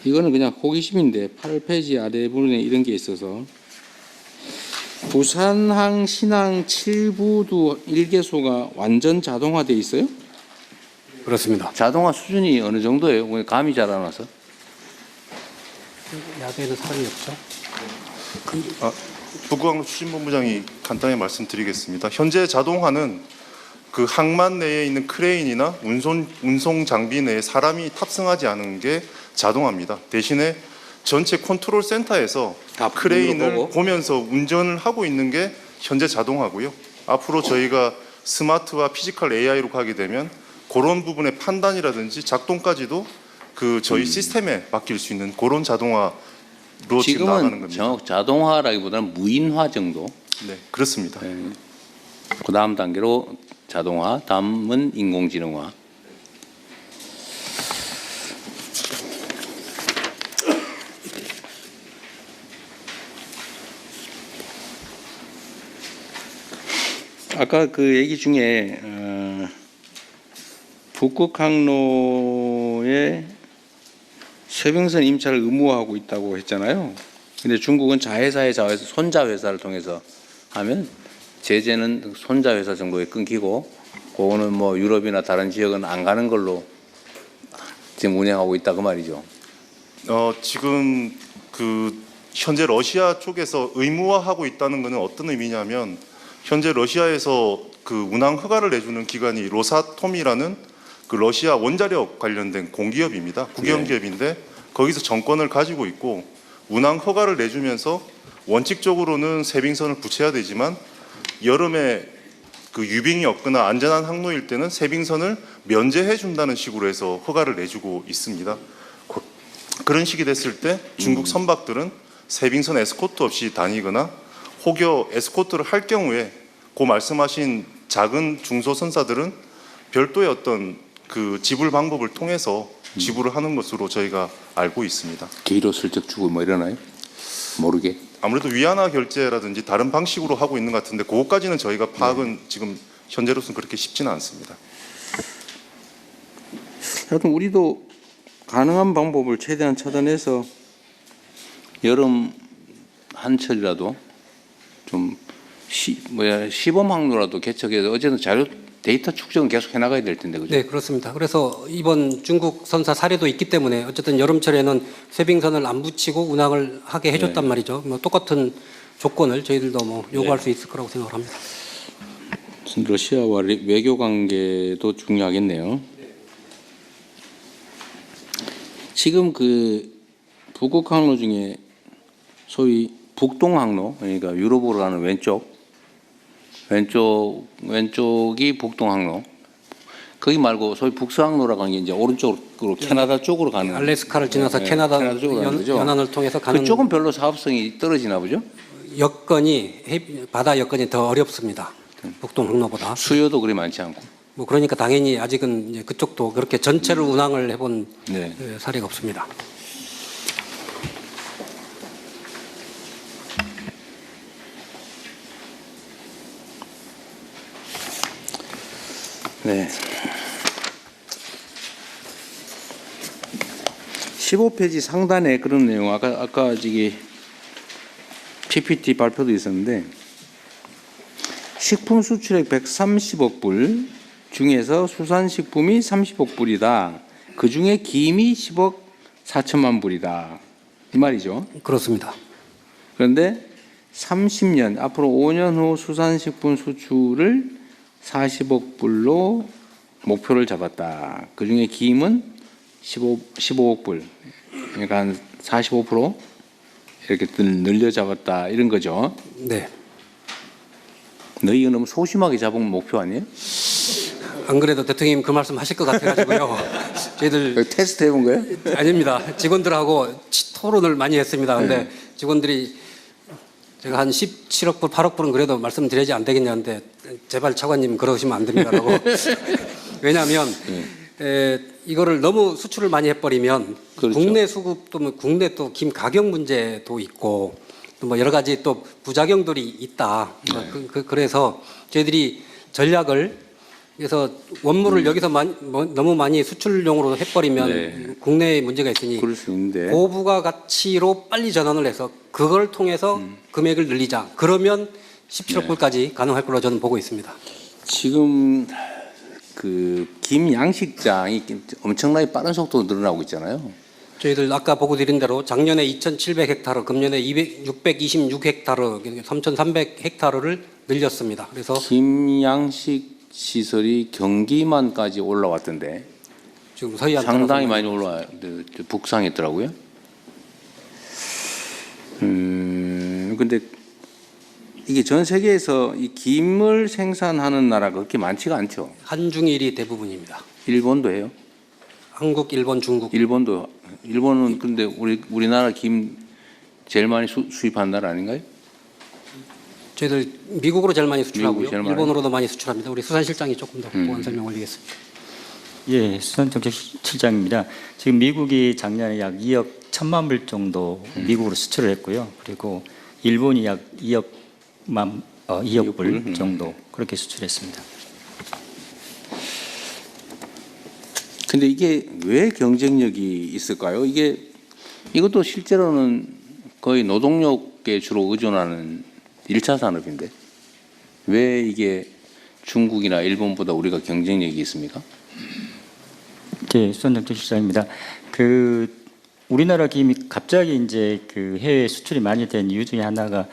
이거는 그냥 호기심인데 8페이지 아래 부분에 이런 게 있어서 부산항 신항 7부도 1개소가 완전 자동화돼 있어요? 그렇습니다. 자동화 수준이 어느 정도예요? 감이 잘 안 와서. 야대에는 사람이 없죠. 북구항로 추진본부장이 간단히 말씀드리겠습니다. 현재 자동화는 그 항만 내에 있는 크레인이나 운송 장비 내에 사람이 탑승하지 않은 게 자동화입니다. 대신에 전체 컨트롤 센터에서 크레인을 보면서 운전을 하고 있는 게 현재 자동화고요. 앞으로 저희가 스마트와 피지컬 AI로 가게 되면 그런 부분의 판단이라든지 작동까지도 그 저희 시스템에 맡길 수 있는 그런 자동화로 지금 나가는 겁니다. 지금은 자동화라기보다는 무인화 정도. 네, 그렇습니다. 네. 그 다음 단계로 자동화, 다음은 인공지능화. 아까 그 얘기 중에 북극항로에 쇄병선 임차를 의무화하고 있다고 했잖아요. 근데 중국은 자회사의 자회사, 손자회사를 통해서 하면 제재는 손자회사 정도에 끊기고, 그거는 뭐 유럽이나 다른 지역은 안 가는 걸로 지금 운영하고 있다 그 말이죠. 지금 그 현재 러시아 쪽에서 의무화하고 있다는 것은 어떤 의미냐면, 현재 러시아에서 그 운항 허가를 내주는 기관이 로사톰이라는 그 러시아 원자력 관련된 공기업입니다. 국영기업인데 거기서 정권을 가지고 있고, 운항 허가를 내주면서 원칙적으로는 세빙선을 붙여야 되지만 여름에 그 유빙이 없거나 안전한 항로일 때는 세빙선을 면제해 준다는 식으로 해서 허가를 내주고 있습니다. 그런 식이 됐을 때 중국 선박들은 세빙선 에스코트 없이 다니거나 혹여 에스코트를 할 경우에 그 말씀하신 작은 중소선사들은 별도의 어떤 그 지불 방법을 통해서 지불을 하는 것으로 저희가 알고 있습니다. 기로 슬쩍 주고 뭐 이러나요? 모르게. 아무래도 위안화 결제라든지 다른 방식으로 하고 있는 것 같은데 그것까지는 저희가 파악은 지금 현재로서는 그렇게 쉽지는 않습니다. 하여튼 우리도 가능한 방법을 최대한 찾아내서 여름 한철이라도 좀 시범 항로라도 개척해서 어쨌든 자료 데이터 축적은 계속 해나가야 될 텐데, 그죠? 네, 그렇습니다. 그래서 이번 중국 선사 사례도 있기 때문에 어쨌든 여름철에는 쇄빙선을 안 붙이고 운항을 하게 해줬단 말이죠. 뭐 똑같은 조건을 저희들도 뭐 요구할 수 있을 거라고 생각을 합니다. 러시아와 외교 관계도 중요하겠네요. 지금 그 북극 항로 중에 소위 북동 항로, 그러니까 유럽으로 가는 왼쪽이 북동 항로. 거기 말고 소위 북서 항로라고 하는 게 이제 오른쪽으로 캐나다 쪽으로 가는. 알래스카를 지나서 캐나다 쪽으로 가는 거죠. 연안을 통해서 가는. 그쪽은 별로 사업성이 떨어지나 보죠? 바다 여건이 더 어렵습니다. 북동 항로보다. 수요도 그리 많지 않고. 뭐 그러니까 당연히 아직은 이제 그쪽도 그렇게 전체를 운항을 해본 네. 사례가 없습니다. 네. 15페이지 상단에 그런 내용, 아까 저기 PPT 발표도 있었는데, 식품 수출액 130억 불 중에서 수산식품이 30억 불이다. 그 중에 김이 10억 4천만 불이다. 이 말이죠. 그렇습니다. 그런데 30년, 앞으로 5년 후 수산식품 수출을 40억 불로 목표를 잡았다. 그 중에 김은 15억 불, 그러니까 한 45% 이렇게 늘려 잡았다. 이런 거죠. 네. 너희가 너무 소심하게 잡은 목표 아니에요? 안 그래도 대통령님 그 말씀 하실 것 같아가지고요. 저희들 테스트 해본 거예요? 아닙니다. 직원들하고 토론을 많이 했습니다. 근데 직원들이 제가 한 17억 불, 8억 불은 그래도 말씀드려야지 안 되겠냐는데 제발 차관님 그러시면 안 됩니다라고. 왜냐하면 이거를 너무 수출을 많이 해버리면 그렇죠. 국내 수급도 뭐 국내 또 김 가격 문제도 있고 또 뭐 여러 가지 또 부작용들이 있다. 그래서 저희들이 전략을 그래서 원물을 여기서 너무 많이 수출용으로 해버리면 네. 국내에 문제가 있으니 그럴 수 있는데 고부가 가치로 빨리 전환을 해서 그걸 통해서 금액을 늘리자. 그러면 17억 불까지 가능할 걸로 저는 보고 있습니다. 지금 그 김 양식장이 엄청나게 빠른 속도로 늘어나고 있잖아요. 저희들 아까 보고 드린 대로 작년에 2,700헥타르, 금년에 626헥타르, 3,300헥타르를 늘렸습니다. 그래서 김양식 시설이 경기만까지 올라왔던데 지금 서해안 상당히 많이 북상했더라고요. 근데 이게 전 세계에서 이 김을 생산하는 나라가 그렇게 많지가 않죠. 한중일이 대부분입니다. 일본도 해요. 한국, 일본, 중국. 일본은 근데 우리나라 김 제일 많이 수입하는 나라 아닌가요? 저희들 미국으로 제일 많이 수출하고요. 미국이 제일 많이. 일본으로도 많이 수출합니다. 우리 수산실장이 조금 더 보완 설명 올리겠습니다. 예, 수산정책실장입니다. 지금 미국이 작년에 약 2억 1천만 불 정도 미국으로 수출을 했고요. 그리고 일본이 약 2억 불 정도 그렇게 수출했습니다. 근데 이게 왜 경쟁력이 있을까요? 이것도 실제로는 거의 노동력에 주로 의존하는 1차 산업인데 왜 이게 중국이나 일본보다 우리가 경쟁력이 있습니까? 네, 수산정책실장입니다. 우리나라 김이 갑자기 이제 해외 수출이 많이 된 이유 중에 하나가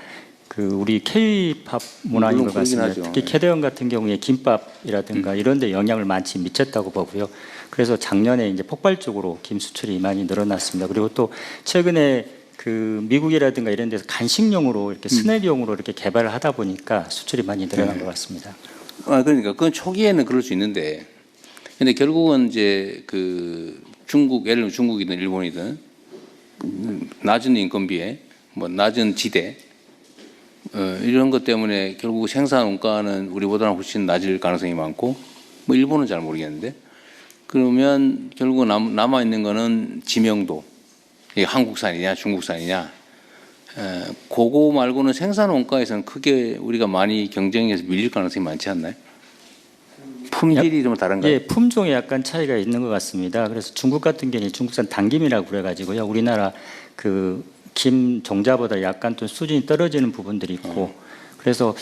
우리 K-팝 문화인 물론 것 그러긴 같습니다. 하죠. 특히 캐대원 같은 경우에 김밥이라든가 이런 데 영향을 많이 미쳤다고 보고요. 그래서 작년에 이제 폭발적으로 김 수출이 많이 늘어났습니다. 그리고 또 최근에 미국이라든가 이런 데서 간식용으로 이렇게 스낵용으로 이렇게 개발을 하다 보니까 수출이 많이 늘어난 것 같습니다. 그러니까 그건 초기에는 그럴 수 있는데 근데 결국은 이제 예를 들면 중국이든 일본이든 낮은 인건비에 낮은 지대 이런 것 때문에 결국 생산 원가는 우리보다는 훨씬 낮을 가능성이 많고 일본은 잘 모르겠는데 그러면 결국 남아 있는 거는 지명도 이게 한국산이냐 중국산이냐 그거 말고는 생산 원가에서는 크게 우리가 많이 경쟁에서 밀릴 가능성이 많지 않나요? 품질이 좀 다른가요? 예, 품종에 약간 차이가 있는 것 같습니다. 그래서 중국 같은 경우는 중국산 단김이라고 그래가지고요. 우리나라 김 종자보다 약간 좀 수준이 떨어지는 부분들이 있고 그래서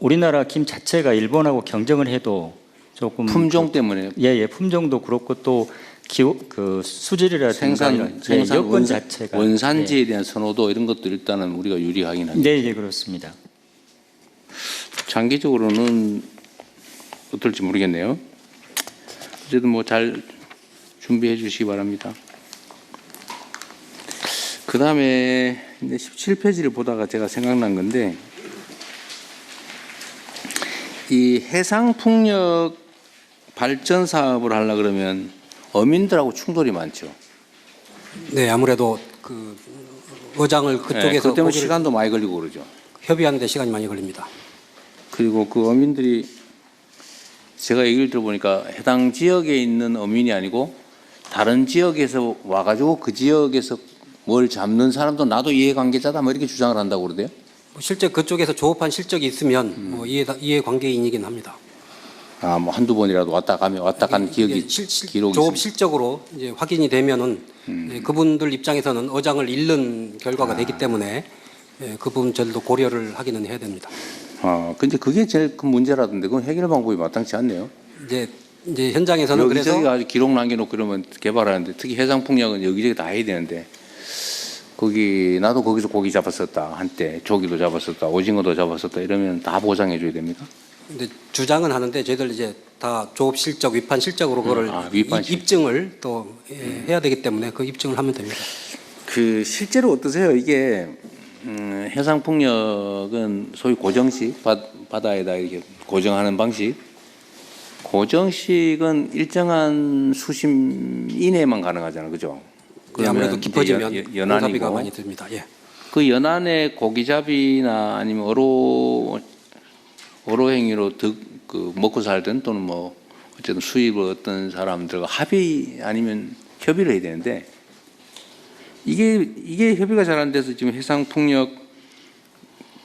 우리나라 김 자체가 일본하고 경쟁을 해도 조금 품종 때문에 예, 품종도 그렇고 또 수질이라든가 생산 여건 자체가 원산지에 대한 선호도 이런 것도 일단은 우리가 유리하긴 하죠. 네, 예, 그렇습니다. 장기적으로는 어떨지 모르겠네요. 어쨌든 잘 준비해 주시기 바랍니다. 그 다음에 17페이지를 보다가 제가 생각난 건데 이 해상풍력 발전 사업을 하려 그러면 어민들하고 충돌이 많죠. 네, 아무래도 어장을 그쪽에서 그 때문에 시간도 많이 걸리고 그러죠. 협의하는 데 시간이 많이 걸립니다. 그리고 어민들이 제가 얘기를 들어보니까 해당 지역에 있는 어민이 아니고 다른 지역에서 와가지고 그 지역에서 뭘 잡는 사람도 나도 이해관계자다 이렇게 주장을 한다고 그러대요. 실제 그쪽에서 조업한 실적이 있으면 이해관계인이긴 합니다. 한두 번이라도 왔다 간 기억이 기록이 조업 있습니다. 실적으로 이제 확인이 되면은 그분들 입장에서는 어장을 잃는 결과가 되기 때문에 그 부분들도 고려를 하기는 해야 됩니다. 근데 그게 제일 큰 문제라던데 그건 해결 방법이 마땅치 않네요. 이제 현장에서는 여기저기 그래서 아주 기록 남겨놓고 그러면 개발하는데 특히 해상풍력은 여기저기 다 해야 되는데 나도 거기서 고기 잡았었다 한때 조기도 잡았었다 오징어도 잡았었다 이러면 다 보상해줘야 됩니까? 근데 주장은 하는데 저희들 이제 다 조업 실적, 위판 실적으로 그걸 입증을 또 해야 되기 때문에 그 입증을 하면 됩니다. 실제로 어떠세요? 이게 해상풍력은 소위 고정식 바다에다 이렇게 고정하는 방식. 고정식은 일정한 수심 이내만 가능하잖아요, 그죠? 예, 아무래도 깊어지면 연안이고 공사비가 많이 듭니다. 예. 그 연안에 고기잡이나 아니면 어로행위로 먹고 살든 또는 어쨌든 수입을 얻던 사람들과 합의 아니면 협의를 해야 되는데 이게 협의가 잘 안 돼서 지금 해상풍력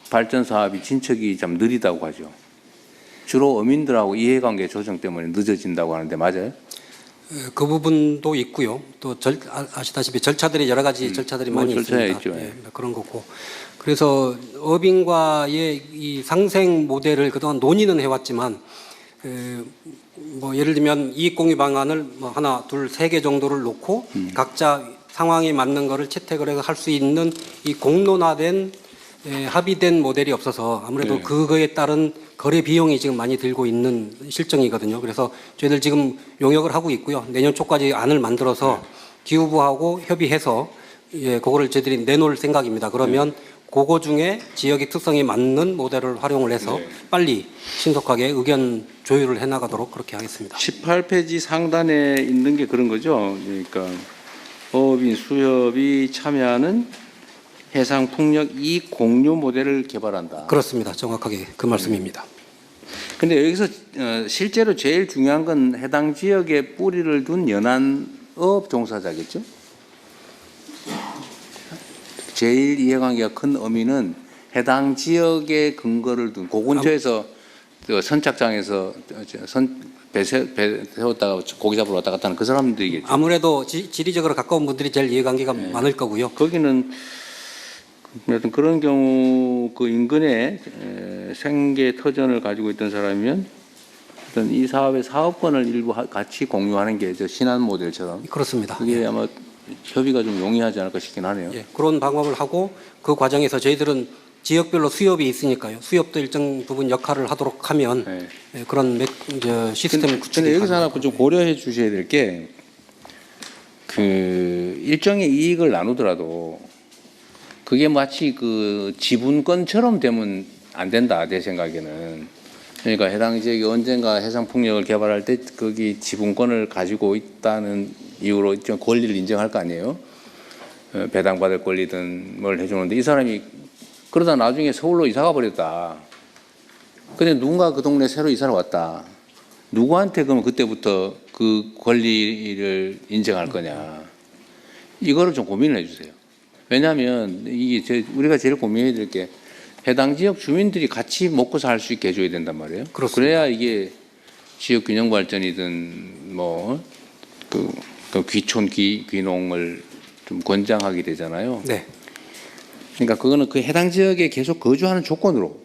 발전 사업이 진척이 좀 느리다고 하죠. 주로 어민들하고 이해관계 조정 때문에 늦어진다고 하는데 맞아요? 그 부분도 있고요. 또 아시다시피 절차들이 여러 가지 절차들이 뭐 많이 절차가 있습니다. 있죠. 예, 그런 거고. 그래서 어빙과의 이 상생 모델을 그동안 논의는 해왔지만 뭐 예를 들면 이익공유 방안을 뭐 하나, 둘, 세 개 정도를 놓고 각자 상황에 맞는 거를 채택을 해서 할 수 있는 이 공론화된 합의된 모델이 없어서 아무래도 네. 그거에 따른 거래 비용이 지금 많이 들고 있는 실정이거든요. 그래서 저희들 지금 용역을 하고 있고요. 내년 초까지 안을 만들어서 기후부하고 협의해서 그거를 저희들이 내놓을 생각입니다. 그러면 그거 중에 지역의 특성에 맞는 모델을 활용을 해서 네. 빨리 신속하게 의견 조율을 해나가도록 그렇게 하겠습니다. 18페이지 상단에 있는 게 그런 거죠. 그러니까 법인 수협이 참여하는 해상 풍력 이익 공유 모델을 개발한다. 그렇습니다. 정확하게 그 말씀입니다. 근데 여기서 실제로 제일 중요한 건 해당 지역에 뿌리를 둔 연안업 종사자겠죠? 제일 이해관계가 큰 어민은 해당 지역에 근거를 둔 고근처에서 그 선착장에서 배 세웠다가 고기 잡으러 왔다 갔다 하는 그 사람들이겠죠. 아무래도 지리적으로 가까운 분들이 제일 이해관계가 많을 거고요. 거기는 어떤 그런 경우 그 인근에 생계 터전을 가지고 있던 사람이면 어떤 이 사업의 사업권을 일부 같이 공유하는 게 저 신한 모델처럼 그렇습니다. 그게 아마 협의가 좀 용이하지 않을까 싶긴 하네요. 예, 그런 방법을 하고 그 과정에서 저희들은 지역별로 수협이 있으니까요. 수협도 일정 부분 역할을 하도록 하면 네. 그런 시스템 구축이 근데 여기서 하나 가능할 좀 고려해 주셔야 될 게 그 일정의 이익을 나누더라도 그게 마치 그 지분권처럼 되면 안 된다 내 생각에는. 그러니까 해당 지역이 언젠가 해상풍력을 개발할 때 거기 지분권을 가지고 있다는 이유로 일정 권리를 인정할 거 아니에요. 배당받을 권리든 뭘 해주는데 이 사람이 그러다 나중에 서울로 이사가 버렸다. 근데 누군가 그 동네 새로 이사를 왔다. 누구한테 그러면 그때부터 그 권리를 인정할 거냐. 이거를 좀 고민을 해주세요. 왜냐하면 이게 우리가 제일 고민해야 될 게 해당 지역 주민들이 같이 먹고 살 수 있게 해줘야 된단 말이에요. 그렇습니다. 그래야 이게 지역 균형 발전이든 뭐 그 귀촌 귀농을 좀 권장하게 되잖아요. 네. 그러니까 그거는 그 해당 지역에 계속 거주하는 조건으로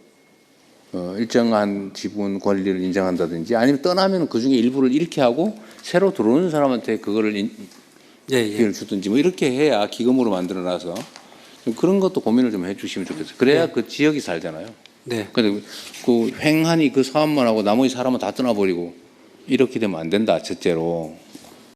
일정한 지분 권리를 인정한다든지 아니면 떠나면 그 중에 일부를 잃게 하고 새로 들어오는 사람한테 그거를 기회를 주든지 뭐 이렇게 해야 기금으로 만들어놔서 좀 그런 것도 고민을 좀 해주시면 좋겠어요. 그래야 그 지역이 살잖아요. 네. 근데 그 횡하니 그 사업만 하고 나머지 사람은 다 떠나버리고 이렇게 되면 안 된다. 첫째로